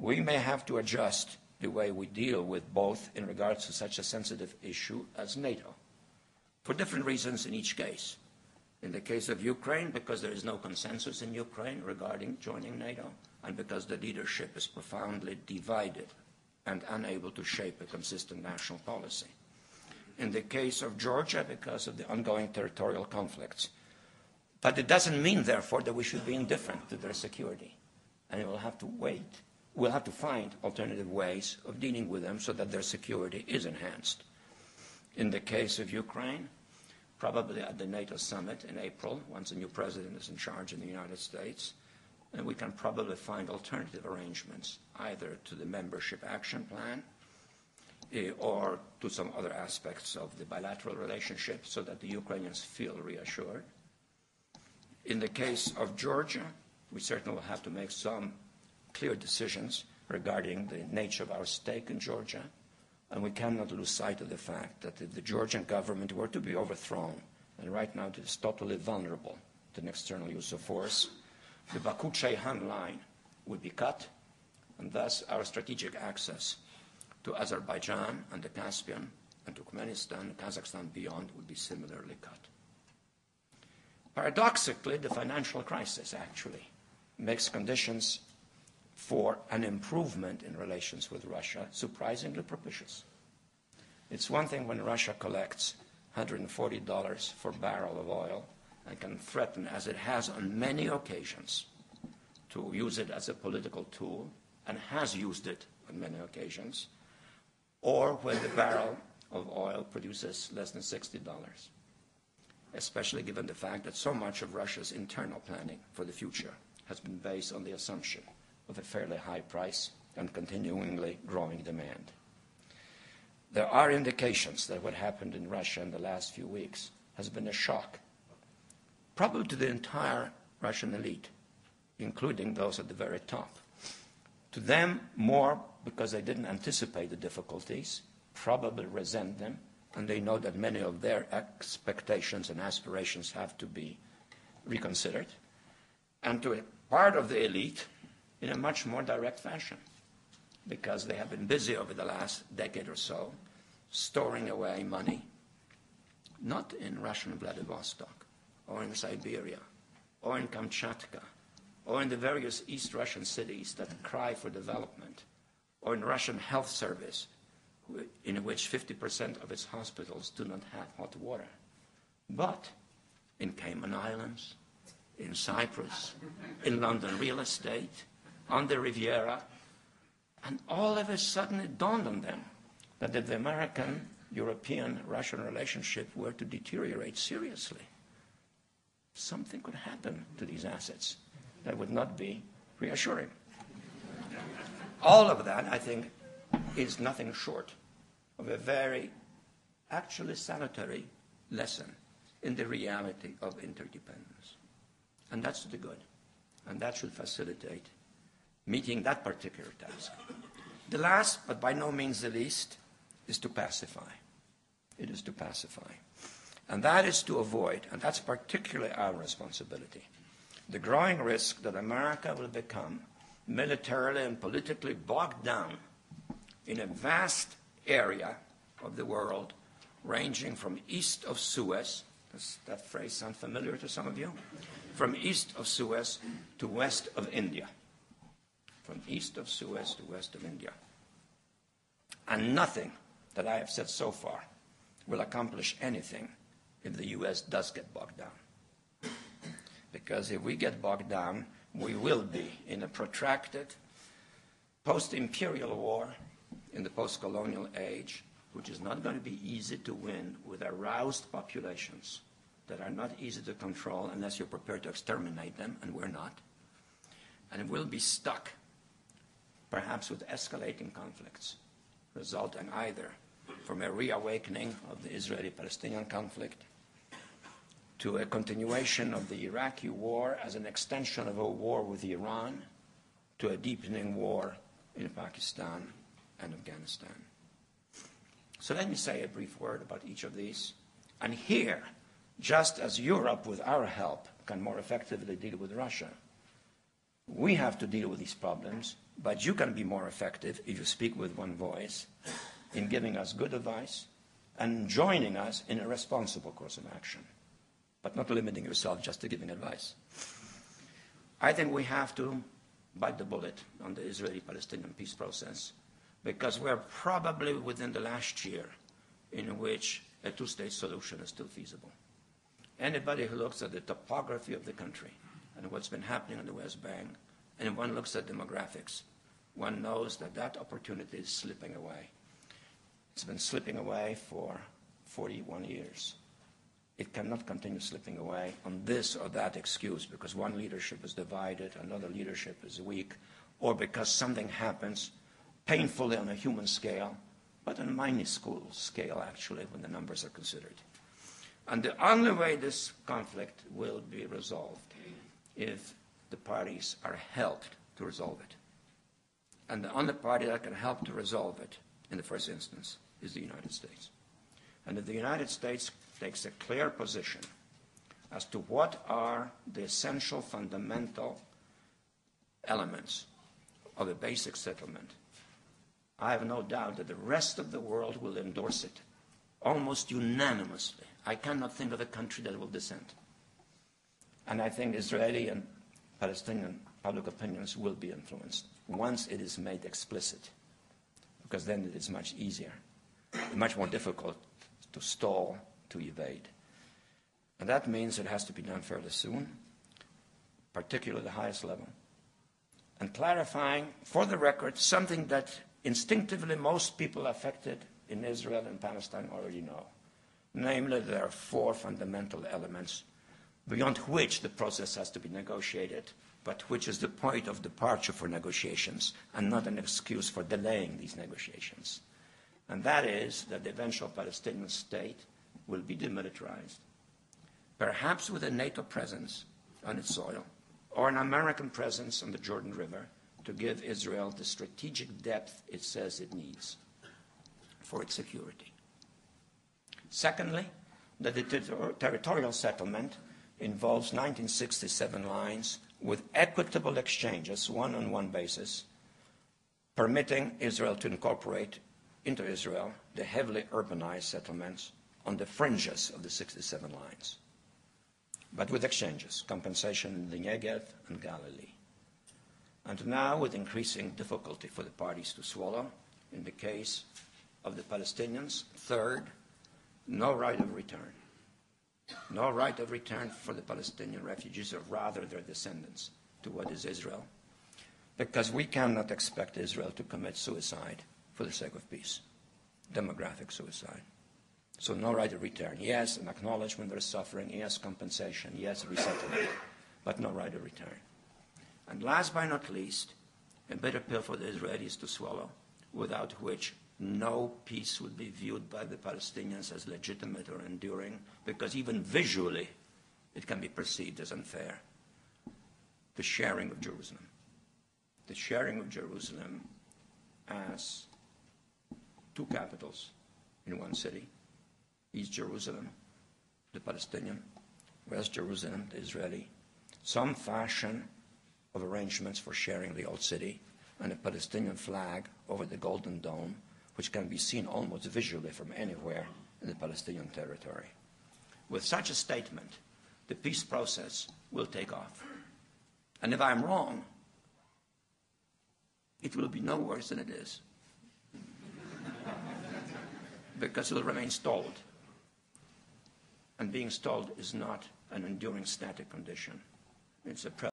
we may have to adjust the way we deal with both in regards to such a sensitive issue as NATO, for different reasons in each case. In the case of Ukraine, because there is no consensus in Ukraine regarding joining NATO, and because the leadership is profoundly divided and unable to shape a consistent national policy. In the case of Georgia, because of the ongoing territorial conflicts. But it doesn't mean, therefore, that we should be indifferent to their security. And we'll have to wait. We'll have to find alternative ways of dealing with them so that their security is enhanced. In the case of Ukraine, probably at the NATO summit in April, once a new president is in charge in the United States, and we can probably find alternative arrangements, either to the membership action plan or to some other aspects of the bilateral relationship so that the Ukrainians feel reassured. In the case of Georgia, we certainly will have to make some clear decisions regarding the nature of our stake in Georgia, and we cannot lose sight of the fact that if the Georgian government were to be overthrown, and right now it is totally vulnerable to an external use of force, the Baku-Ceyhan line would be cut, and thus our strategic access to Azerbaijan and the Caspian and Turkmenistan, Kazakhstan beyond would be similarly cut. Paradoxically, the financial crisis actually makes conditions for an improvement in relations with Russia surprisingly propitious. It's one thing when Russia collects $140 for a barrel of oil and can threaten, as it has on many occasions, to use it as a political tool, and has used it on many occasions, or when the barrel of oil produces less than $60, especially given the fact that so much of Russia's internal planning for the future has been based on the assumption of a fairly high price and continually growing demand. There are indications that what happened in Russia in the last few weeks has been a shock, probably to the entire Russian elite, including those at the very top. To them, more because they didn't anticipate the difficulties, probably resent them, and they know that many of their expectations and aspirations have to be reconsidered, and to a part of the elite in a much more direct fashion, because they have been busy over the last decade or so storing away money, not in Russian Vladivostok, or in Siberia, or in Kamchatka, or in the various East Russian cities that cry for development, or in Russian health service, in which 50% of its hospitals do not have hot water, but in Cayman Islands, in Cyprus, in London real estate, on the Riviera, and all of a sudden it dawned on them that if the American-European-Russian relationship were to deteriorate seriously, something could happen to these assets that would not be reassuring. All of that, I think, is nothing short of a very actually salutary lesson in the reality of interdependence. And that's the good. And that should facilitate meeting that particular task. The last, but by no means the least, is to pacify. It is to pacify. And that is to avoid, and that's particularly our responsibility, the growing risk that America will become militarily and politically bogged down in a vast area of the world ranging from east of Suez, does that phrase sound familiar to some of you? From east of Suez to west of India. From east of Suez to west of India. And nothing that I have said so far will accomplish anything if the U.S. does get bogged down. Because if we get bogged down, we will be in a protracted post-imperial war in the post-colonial age, which is not going to be easy to win with aroused populations that are not easy to control unless you're prepared to exterminate them, and we're not. And we'll be stuck, perhaps with escalating conflicts, resulting either from a reawakening of the Israeli-Palestinian conflict to a continuation of the Iraqi war as an extension of a war with Iran, to a deepening war in Pakistan and Afghanistan. So let me say a brief word about each of these. And here, just as Europe, with our help, can more effectively deal with Russia, We have to deal with these problems, but you can be more effective if you speak with one voice in giving us good advice and joining us in a responsible course of action, but not limiting yourself just to giving advice. I think we have to bite the bullet on the Israeli-Palestinian peace process, because we're probably within the last year in which a two-state solution is still feasible. Anybody who looks at the topography of the country and what's been happening in the West Bank, and one looks at demographics, one knows that that opportunity is slipping away. It's been slipping away for 41 years. It cannot continue slipping away on this or that excuse because one leadership is divided, another leadership is weak, or because something happens painfully on a human scale, but on a minuscule scale, actually, when the numbers are considered. And the only way this conflict will be resolved if the parties are helped to resolve it. And the only party that can help to resolve it, in the first instance, is the United States. And if the United States takes a clear position as to what are the essential, fundamental elements of a basic settlement, I have no doubt that the rest of the world will endorse it, almost unanimously. I cannot think of a country that will dissent. And I think Israeli and Palestinian public opinions will be influenced once it is made explicit, because then it is much easier, much more difficult to stall, to evade. And that means it has to be done fairly soon, particularly at the highest level. And clarifying, for the record, something that instinctively most people affected in Israel and Palestine already know. Namely, there are four fundamental elements beyond which the process has to be negotiated, but which is the point of departure for negotiations and not an excuse for delaying these negotiations. And that is that the eventual Palestinian state will be demilitarized, perhaps with a NATO presence on its soil, or an American presence on the Jordan River to give Israel the strategic depth it says it needs for its security. Secondly, that the territorial settlement involves 1967 lines with equitable exchanges, one-on-one basis, permitting Israel to incorporate into Israel the heavily urbanized settlements on the fringes of the 67 lines, but with exchanges, compensation in the Negev and Galilee. And now, with increasing difficulty for the parties to swallow, in the case of the Palestinians, third, no right of return. No right of return for the Palestinian refugees, or rather their descendants, to what is Israel, because we cannot expect Israel to commit suicide for the sake of peace, demographic suicide. So no right of return. Yes, an acknowledgement there is suffering. Yes, compensation. Yes, resettlement, but no right of return. And last but not least, a bitter pill for the Israelis to swallow, without which no peace would be viewed by the Palestinians as legitimate or enduring, because even visually it can be perceived as unfair. The sharing of Jerusalem. The sharing of Jerusalem as two capitals in one city. East Jerusalem, the Palestinian, West Jerusalem, the Israeli. Some fashion of arrangements for sharing the old city, and a Palestinian flag over the Golden Dome, which can be seen almost visually from anywhere in the Palestinian territory. With such a statement, the peace process will take off. And if I'm wrong, it will be no worse than it is, because it will remain stalled. And being stalled is not an enduring static condition. It's a